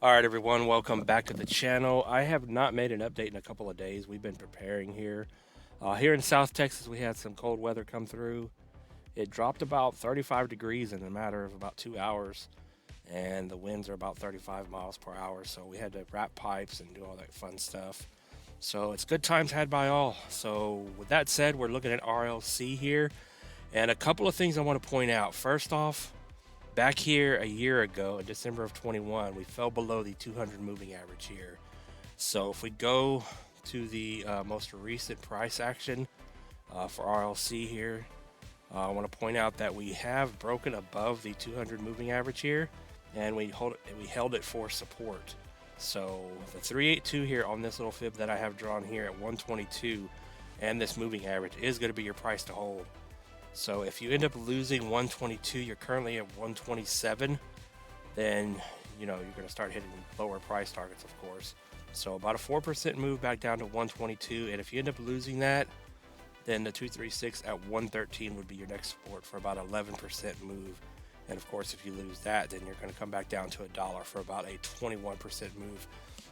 All right, everyone, welcome back to the channel. I have not made an update in a couple of days. We've been preparing here. Here in South Texas, we had some cold weather come through. It dropped about 35 degrees in a matter of about 2 hours, and the winds are about 35 miles per hour. So we had to wrap pipes and do all that fun stuff. So it's good times had by all. So with that said, we're looking at RLC here, and a couple of things I want to point out. First off, back here a year ago, in December of 21, we fell below the 200 moving average here. So if we go to the most recent price action for RLC here, I want to point out that we have broken above the 200 moving average here, and we held it for support. So the 382 here on this little fib that I have drawn here at 122, and this moving average is going to be your price to hold. So if you end up losing 122, you're currently at 127, then you're going to start hitting lower price targets, of course. So about a 4% move back down to 122, and if you end up losing that, then the 236 at 113 would be your next support for about 11% move. And of course, if you lose that, then you're going to come back down to $1 for about a 21% move.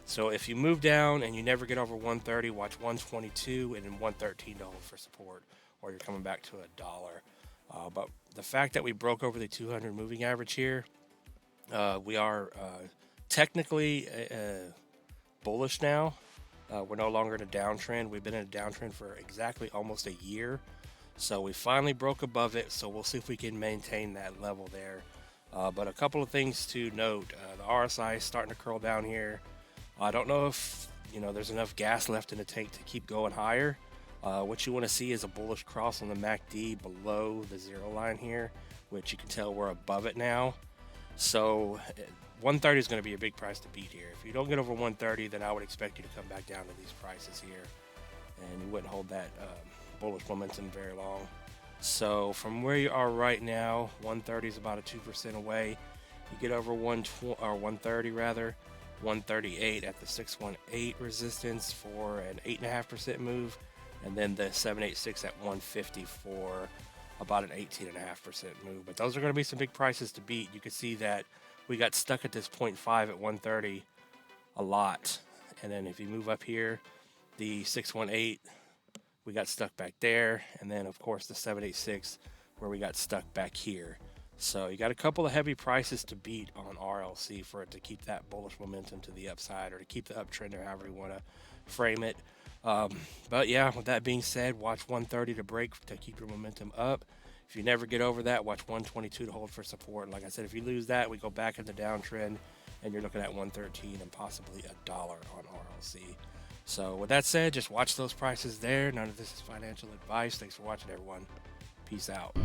So if you move down and you never get over 130, watch 122 and then 113 to hold for support, or you're coming back to $1. But the fact that we broke over the 200 moving average here, we are technically bullish now. We're no longer in a downtrend. We've been in a downtrend for exactly almost a year. So we finally broke above it. So we'll see if we can maintain that level there. But a couple of things to note. The RSI is starting to curl down here. I don't know if there's enough gas left in the tank to keep going higher. What you want to see is a bullish cross on the MACD below the zero line here, which you can tell we're above it now. So 130 is going to be a big price to beat here. If you don't get over 130, then I would expect you to come back down to these prices here, and you wouldn't hold that bullish momentum very long. So from where you are right now, 130 is about a 2% away. You get over 130 rather, 138 at the 618 resistance for an 8.5% move. And then the 786 at 150 for about an 18.5% move. But those are going to be some big prices to beat. You can see that we got stuck at this 0.5 at 130 a lot. And then if you move up here, the 618, we got stuck back there. And then, of course, the 786 where we got stuck back here. So you got a couple of heavy prices to beat on RLC for it to keep that bullish momentum to the upside, or to keep the uptrend, or however you want to frame it. But yeah, with that being said, watch 130 to break to keep your momentum up. If you never get over that, watch 122 to hold for support. Like I said, if you lose that, we go back in the downtrend, and you're looking at 113 and possibly $1 on RLC. So with that said, just watch those prices there. None of this is financial advice. Thanks for watching, everyone. Peace out.